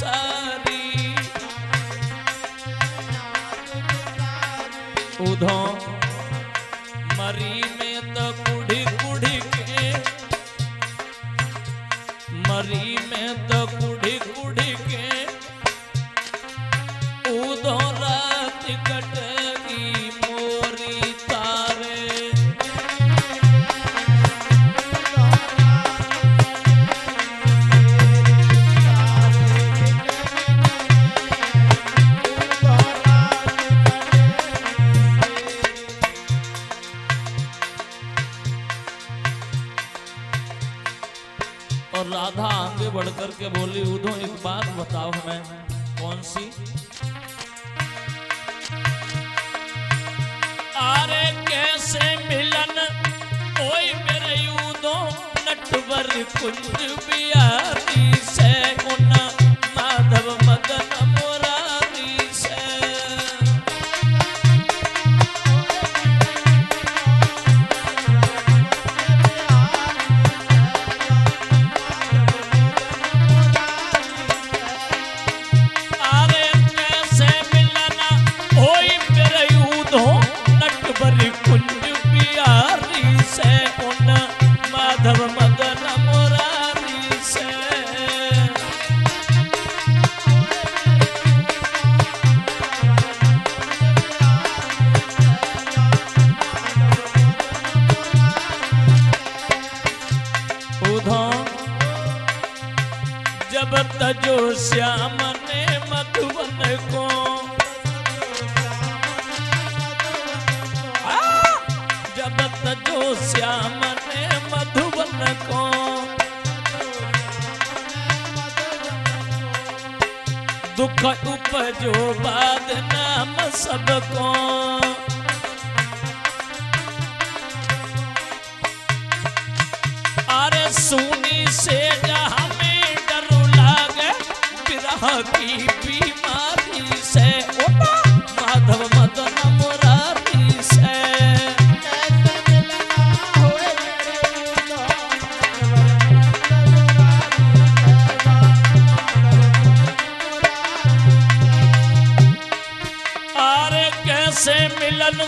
सारी उधो मरी में तो कुढ़ी कुढ़ी के मरी में तो कुढ़ी कुढ़ी के उधो रात कटगी मोरी तारे और राधा आगे बढ़कर के बोली उधो एक बात बताओ हमें कौन सी अरे कैसे मिलन ओए मेरे उधो नटवर कुंज बिहारी से उन माधव मदन मुरारी से माधव मदन मुरारी से उधो जब तजो श्याम ने मधुबन को जब तजो श्याम ने मधुबन को दुख उपजो बाद नाम सबको अरे सुनी से जहाँ में डर लागे विरह की बीमारी से माधव मदन मुरारी से से मिलन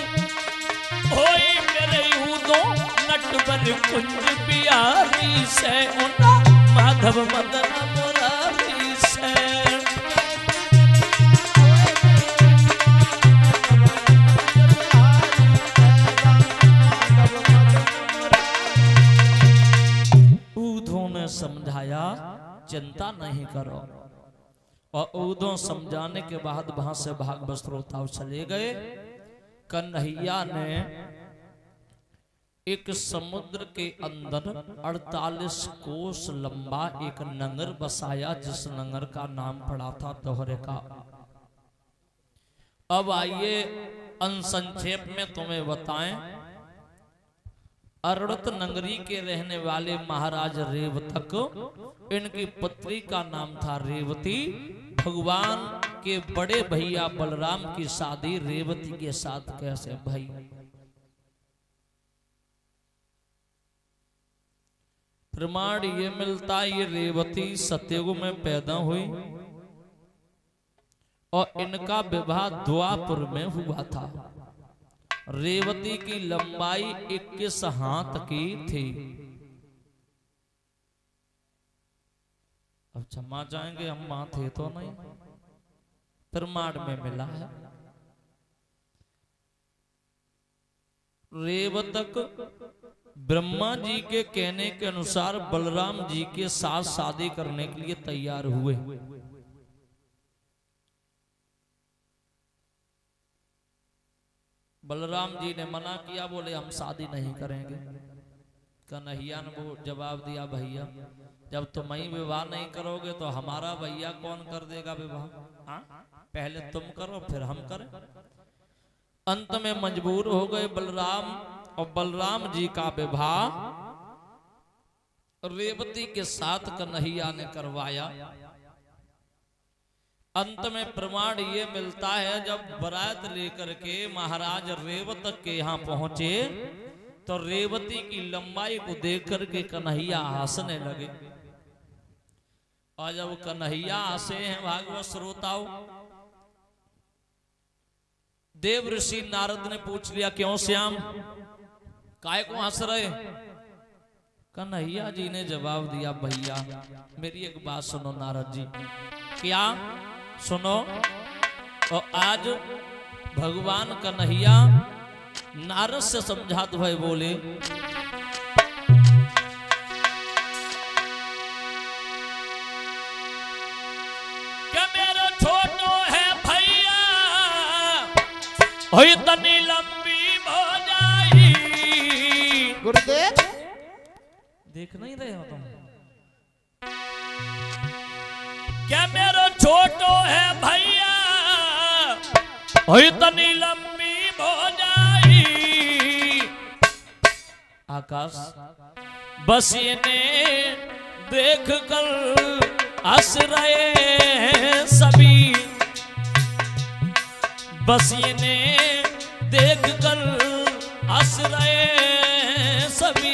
होई मेरे उदो नटवर कुंज बिहारी से माधव मदन मुरारी से उधो ने समझाया चिंता नहीं करो और उधो समझाने के बाद वहां से भागवत श्रोता चले गए। कन्हैया ने एक समुद्र के अंदर 48 कोस लंबा एक नगर बसाया जिस नगर का नाम पड़ा था दोहरे का। अब आइए संक्षेप में तुम्हें बताएं। अरड़त नगरी के रहने वाले महाराज रेवतक, इनकी पुत्री का नाम था रेवती। भगवान के बड़े भैया बलराम की शादी रेवती के साथ कैसे भाई? प्रमाण ये मिलता है ये रेवती सतयुग में पैदा हुई और इनका विवाह द्वापर में हुआ था। रेवती की लंबाई 21 हाथ की थी। अब क्षमा चाहेंगे हम मां थे तो नहीं, प्रमाण में मिला है। रेवतक ब्रह्मा जी के कहने के अनुसार बलराम जी के साथ शादी करने के लिए तैयार हुए। बलराम जी ने मना किया, बोले हम शादी नहीं करेंगे। कन्हैया ने वो जवाब दिया, भैया जब तुम ही विवाह नहीं करोगे तो हमारा भैया कौन कर देगा विवाह? पहले तुम करो फिर हम करें। अंत में मजबूर हो गए बलराम और बलराम जी का विवाह रेवती के साथ कन्हैया ने करवाया। अंत में प्रमाण ये मिलता है जब बारात लेकर के महाराज रेवत के यहाँ पहुंचे तो रेवती की लंबाई को देख करके कन्हैया हंसने लगे। और जब कन्हैया हंसे हैं भागवत श्रोताओं, देव ऋषि नारद ने पूछ लिया क्यों श्याम, काय को हंस रहे? कन्हैया जी ने जवाब दिया भैया मेरी एक बात सुनो नारद जी। क्या? सुनो। और आज भगवान कन्हैया नारद से समझाते हुए बोले कि मेरा छोटो है भैया हो इतनी लंबी हो जाई। गुरुदेव देख नहीं रहे हो तुम? क्या मेरा छोटो है भैया हो इतनी लंबी हो जाई। आकाश बस इन्हें देख कर हंस रहे हैं सभी, बस इन्हें देख कर हंस रहे हैं सभी।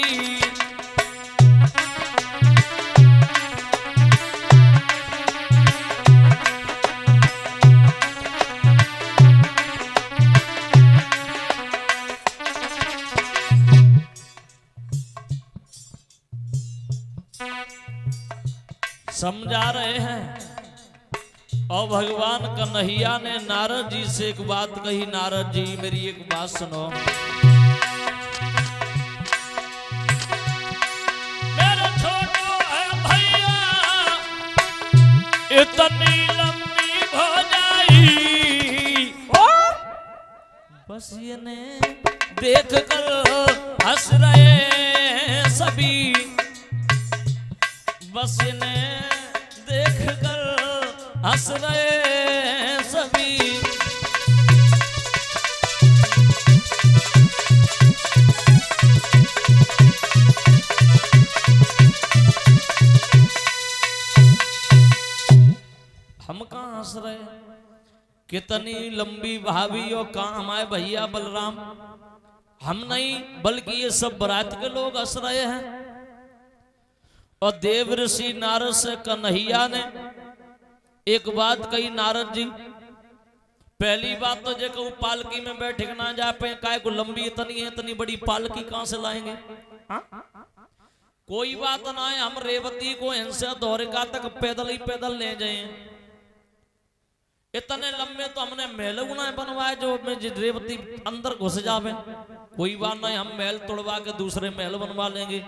समझा रहे हैं। और भगवान कन्हैया ने नारद जी से एक बात कही, नारद जी मेरी एक बात सुनो। मेरा छोटो है भैया इतनी लंबी हो जाई। बस ये ने देख कर हंस रहे सभी, बस इन्हें देख कर हंस रहे सभी। हम कहाँ हंस रहे? कितनी लंबी भाभी और कहाँ हमारे भैया बलराम? हम नहीं बल्कि ये सब बारात के लोग हंस रहे हैं। और देव ऋषि नारद से कन्हैया ने एक बात कही, नारद जी पहली बात तो जो पालकी में बैठे ना जा पे, काय को लंबी इतनी है, इतनी बड़ी पालकी कहां से लाएंगे? हा? कोई बात ना है, हम रेवती को हिंसा द्वारिका तक पैदल ही पैदल ले जाए। इतने लंबे तो हमने महल ना बनवाए जो रेवती अंदर घुस जावे। कोई बात नहीं, हम महल तोड़वा के दूसरे महल बनवा लेंगे।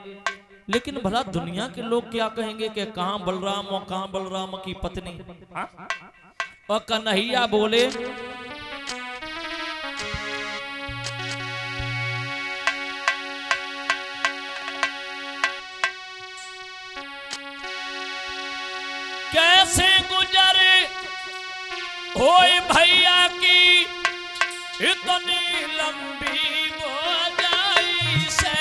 लेकिन भला दुनिया के लोग क्या कहेंगे कि कहां बलराम और कहां बलराम की पत्नी? और कन्हैया बोले कैसे गुजरे होए भैया की इतनी लंबी बोझाई से।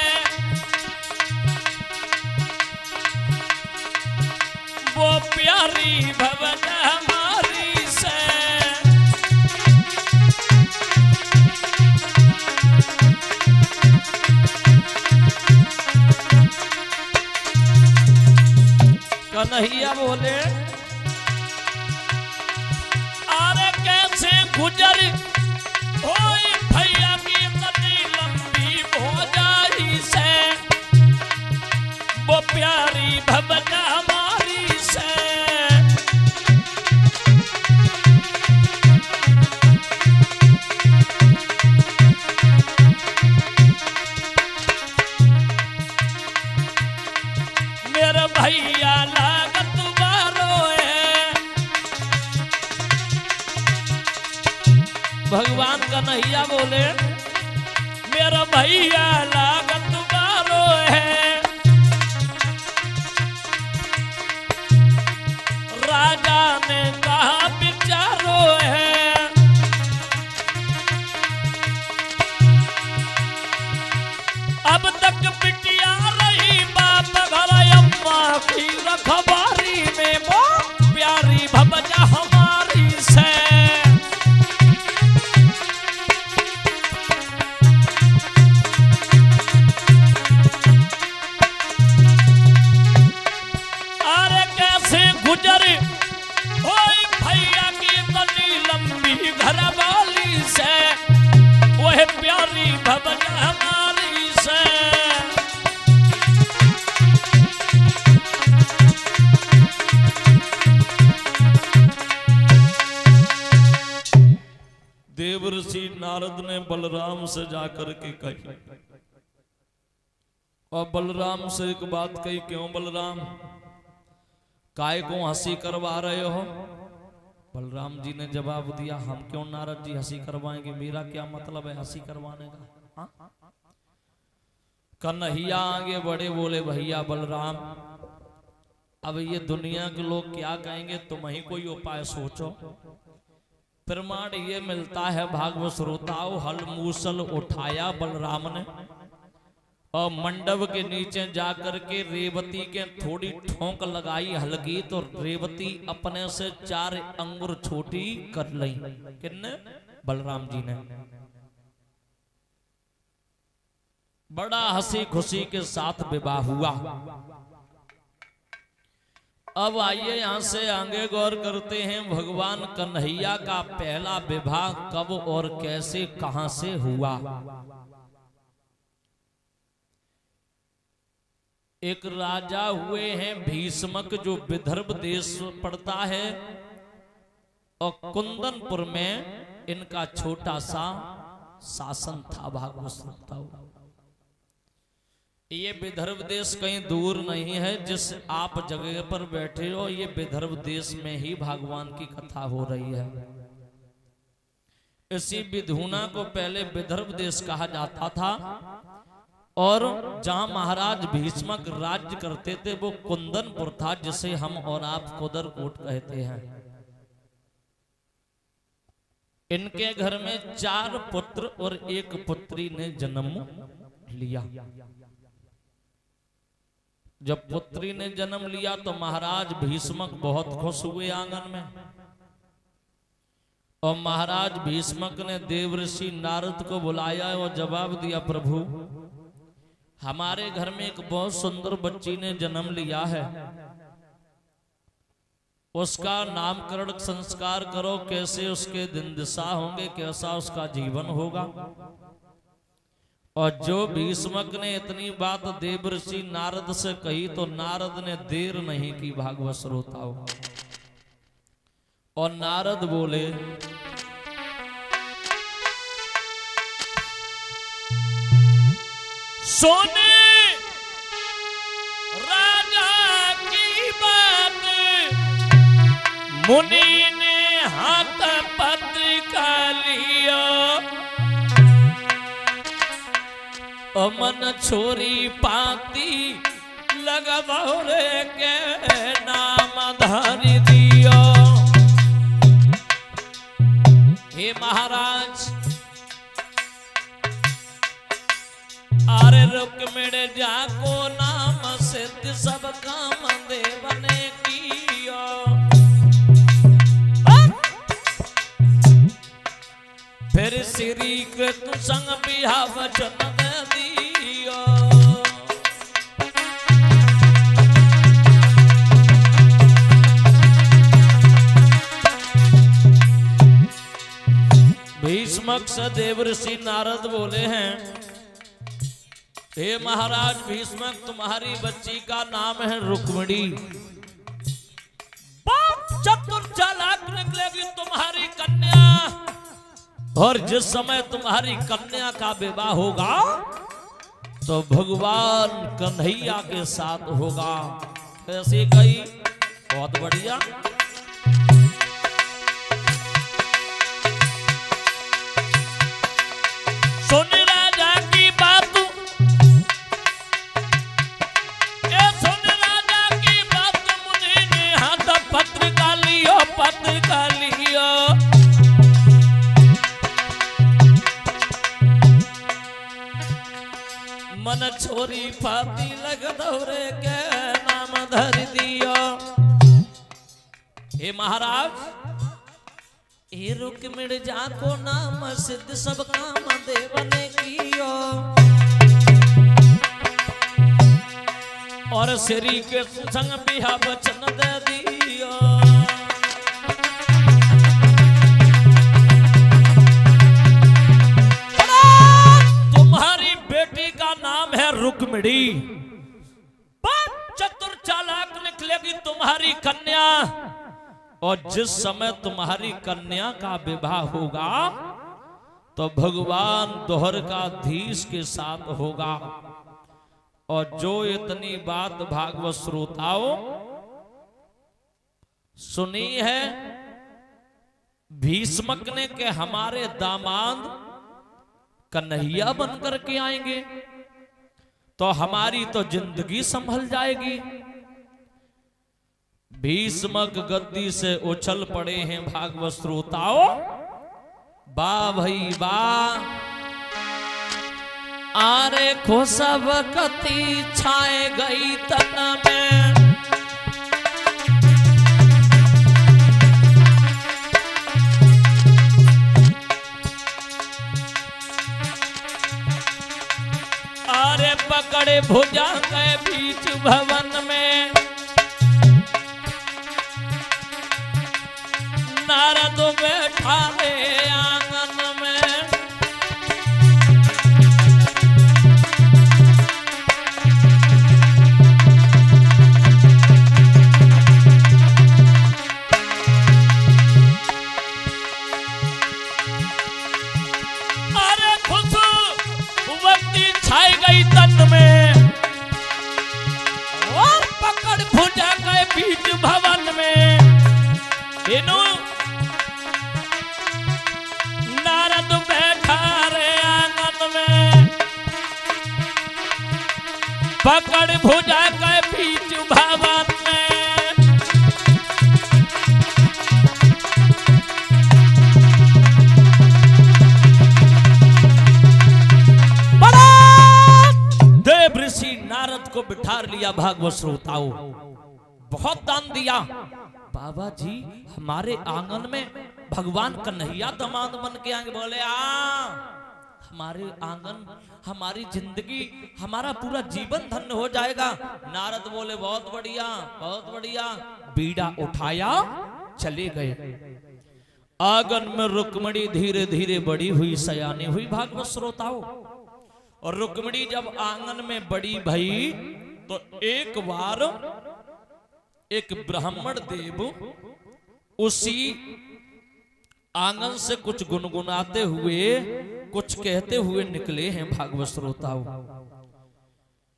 वो प्यारी भवन हमारी से। कन्हैया बोले अरे कैसे गुजर होई भैया की इतनी लंबी भोजाई से। वो प्यारी भवन हमारी से। मेरा भैया लागत बारो है। भगवान कन्हैया बोले मेरा भैया लागत बारो है। राजा ने कहा विचारो है। अब तक बिटिया रही बाप घर अम्मा की रखवारी में। वो प्यारी भवजा हमारी से। देवर्षि नारद ने बलराम से जाकर के कही, और बलराम से एक बात कही, क्यों बलराम, काय को हंसी करवा रहे हो? बलराम जी ने जवाब दिया, हम क्यों नारद जी हंसी करवाएंगे, मेरा क्या मतलब है हंसी करवाने का। कन्हैया आगे बड़े, बोले भैया बलराम, अब ये दुनिया के लोग क्या कहेंगे, तुम ही कोई उपाय सोचो। प्रमाण ये मिलता है भागवत श्रोताओं, हल मूसल उठाया बलराम ने और मंडप के नीचे जाकर के रेवती के थोड़ी ठोंक लगाई हल्की, तो रेवती अपने से 4 अंगुर छोटी कर ली। किसने? बलराम जी ने। बड़ा हंसी खुशी के साथ विवाह हुआ। अब आइए यहां से आगे गौर करते हैं, भगवान कन्हैया का पहला विवाह कब और कैसे कहां से हुआ। एक राजा हुए हैं भीष्मक, जो विदर्भ देश पड़ता है, और कुंदनपुर में इनका छोटा सा शासन था। भागवत ये विदर्भ देश कहीं दूर नहीं है, जिस आप जगह पर बैठे हो ये विदर्भ देश में ही भगवान की कथा हो रही है। इसी विधुना को पहले विदर्भ देश कहा जाता था, और जहां महाराज भीष्मक राज्य करते थे वो कुंदनपुर था, जिसे हम और आप कुदरकोट कहते हैं। इनके घर में 4 पुत्र और 1 पुत्री ने जन्म लिया। जब पुत्री ने जन्म लिया तो महाराज भीष्मक बहुत खुश हुए आंगन में, और महाराज भीष्मक ने देवर्षि नारद को बुलाया और जवाब दिया, प्रभु हमारे घर में एक बहुत सुंदर बच्ची ने जन्म लिया है, उसका नामकरण संस्कार करो, कैसे उसके दिन दिशा होंगे, कैसा उसका जीवन होगा। और जो भीष्मक ने इतनी बात देवर्षि नारद से कही तो नारद ने देर नहीं की भागवत श्रोताओं, और नारद बोले, सोने राजा की बात मुनि ने हाथ पत्रिका लिया, मन छोरी पाती लगभौरे के नाम धरि दियो। हे महाराज, अरे रुक्मिणी जाको नाम सिद्ध सब काम देवने कियो। फिर श्री कृष्ण संग बिहा वचन दे दियो। भीष्मक से देवर्षि नारद बोले हैं, हे महाराज भीष्मक, तुम्हारी बच्ची का नाम है रुक्मिणी, बहुत चतुर चालाक निकलेगी तुम्हारी कन्या, और जिस समय तुम्हारी कन्या का विवाह होगा तो भगवान कन्हैया के साथ होगा। कैसे कही? बहुत बढ़िया। सोने राजा की बात, सोने राजा की बात मुनि ने हाथ पत्रिका लियो, पत्रिका लियो। मन छोरी पाती लगधौरे के नाम धर दियो। हे महाराज, हे रुक्मिणी जाको नाम सिद्ध सब काम देवने कियो, और श्री के संग बिहा वचन दे दियो। रुक्मिणी बहुत चतुर चालाक निकलेगी तुम्हारी कन्या, और जिस समय तुम्हारी कन्या का विवाह होगा तो भगवान द्वारकाधीश के साथ होगा। और जो इतनी बात भागवत श्रोताओं सुनी है भीष्मक ने कि हमारे दामाद कन्हैया बनकर के आएंगे तो हमारी तो जिंदगी संभल जाएगी। भीष्मक गद्दी से उछल पड़े हैं भागवत श्रोताओं। वाह भाई वाह। आरे खुशबकती छाए गई तन में, आरे पकड़े भुजा के बीच भवन में, नारद बैठा रे आंगन में। अरे खुशबकती छाई गई तन में और पकड़ भुजा के बीच भवन में। इन्हों नारद बैठा रे आंगन में, पकड़ भुजा के बीच भवन में। बड़ा देव ऋषि नारद को बिठा लिया। भागवत श्रोताओं बहुत दान दिया। बाबा जी हमारे आंगन में भगवान कन्हैया दामाद बन के आएंगे। बोले हमारे आंगन हमारी जिंदगी हमारा पूरा जीवन धन्य हो जाएगा। नारद बोले बहुत बढ़िया बहुत बढ़िया। बीड़ा उठाया चले गए। आंगन में रुक्मिणी धीरे धीरे बड़ी हुई सयानी हुई। भागवत श्रोताओं और रुक्मिणी जब आंगन में बड़ी भई तो एक बार एक ब्राह्मण देव उसी आंगन से कुछ गुनगुनाते हुए कुछ कहते हुए निकले हैं। भागवत श्रोताओं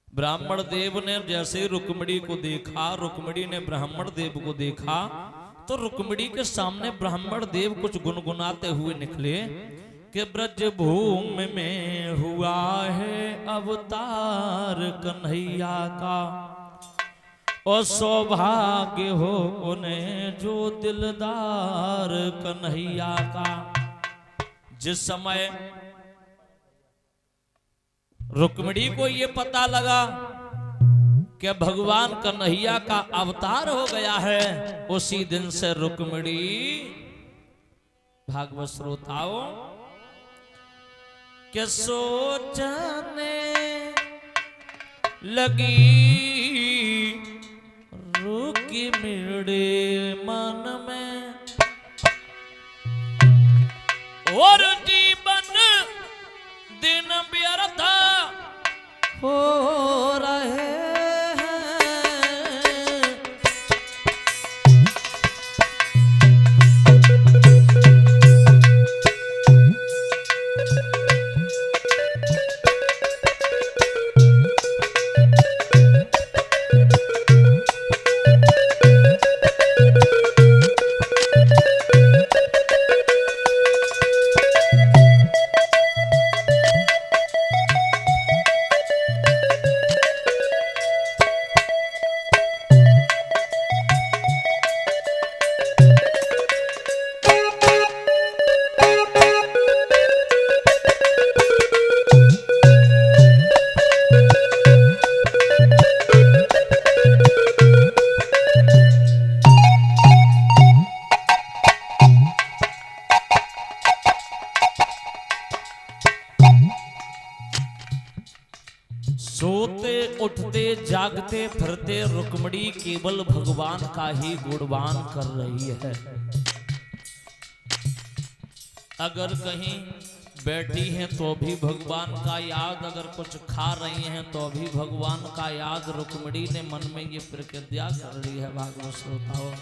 ब्राह्मण देव ने जैसे रुक्मिणी को देखा, रुक्मिणी ने ब्राह्मण देव को देखा तो रुक्मिणी के सामने ब्राह्मण देव कुछ गुनगुनाते हुए निकले कि ब्रज भूमि में हुआ है अवतार कन्हैया का, और सौभाग्य हो उन्हें जो दिलदार कन्हैया का। जिस समय रुक्मिणी को ये पता लगा कि भगवान कन्हैया का अवतार हो गया है, उसी दिन से रुक्मिणी भागवत श्रोताओं के सोचने लगी रुकी मेरे मन में, और जीवन दिन व्यर्थ हो रहे हैं। सोते उठते जागते फिरते रुक्मिणी केवल भगवान का ही गुणगान कर रही है। अगर कहीं बैठी हैं तो भी भगवान का याद, अगर कुछ खा रही हैं तो भी भगवान का याद। रुक्मिणी ने मन में ये प्रतिज्ञा कर रही है। भागवत श्रोताओं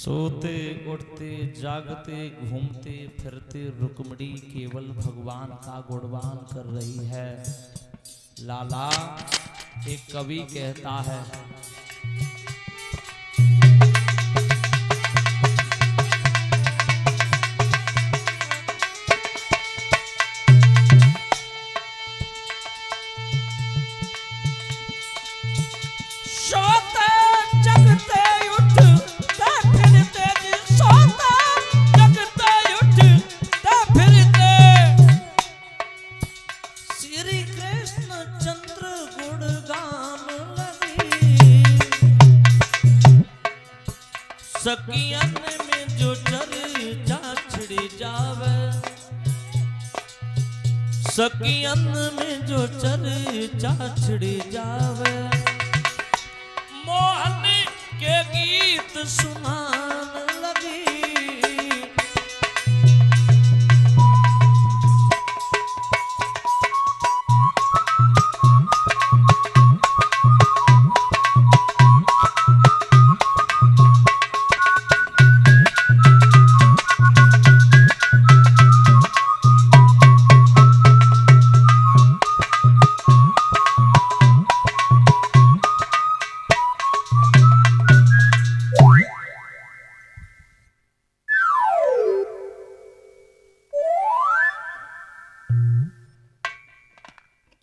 सोते उठते जागते घूमते फिरते रुक्मिणी केवल भगवान का गुणगान कर रही है। लाला, एक कवि कहता है, सकियन में जो चर्चा छिड़ी जावे, सकियन में जो चर्चा छिड़ी जावे, मोहन के गीत सुनान लगी।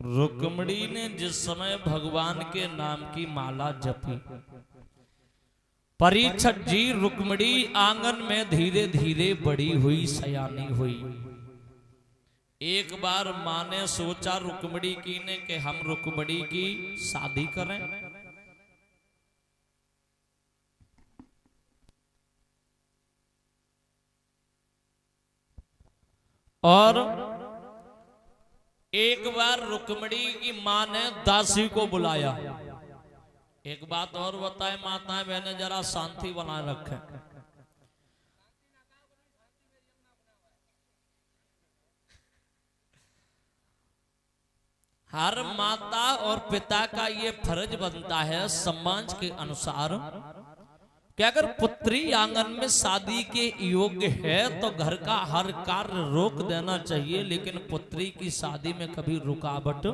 रुक्मिणी ने जिस समय भगवान के नाम की माला जपी, परीक्षित जी रुक्मिणी आंगन में धीरे धीरे बड़ी हुई, सयानी हुई। एक बार मां ने सोचा रुक्मिणी की ने कि हम रुक्मिणी की शादी करें। और एक बार रुक्मिणी की मां ने दासी को बुलाया। एक बात और बताए माताएं बहनें, जरा शांति बनाए रखें। हर माता और पिता का ये फर्ज बनता है समाज के अनुसार कि अगर पुत्री आंगन में शादी के योग्य है तो घर का हर कार्य रोक देना चाहिए, लेकिन पुत्री की शादी में कभी रुकावट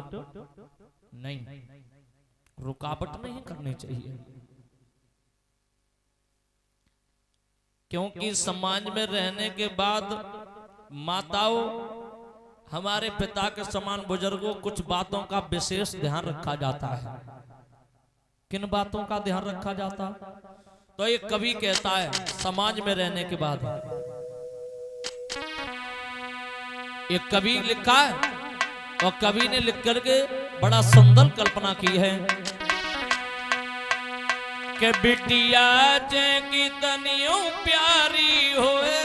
नहीं करनी चाहिए। क्योंकि समाज में रहने के बाद माताओं, हमारे पिता के समान बुजुर्गों, कुछ बातों का विशेष ध्यान रखा जाता है। किन बातों का ध्यान रखा जाता है? तो एक कवि कहता है, समाज में रहने के बाद एक कवि लिखा है, और कवि ने लिख करके बड़ा सुंदर कल्पना की है कि बिटिया जैकी तनियों प्यारी होए,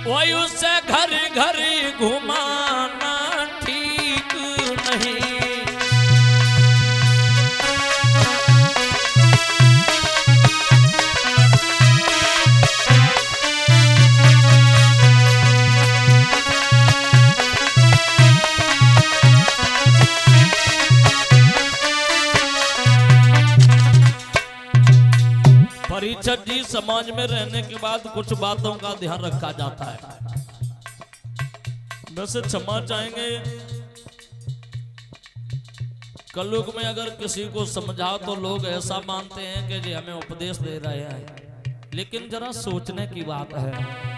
वही उसे घर घर घुमाना ठीक नहीं। परीक्षित जी, समाज में रहने के बाद कुछ बातों का ध्यान रखा जाता है। वैसे क्षमा चाहेंगे, कलयुग में अगर किसी को समझाओ तो लोग ऐसा मानते हैं कि जी हमें उपदेश दे रहे हैं, लेकिन जरा सोचने की बात है।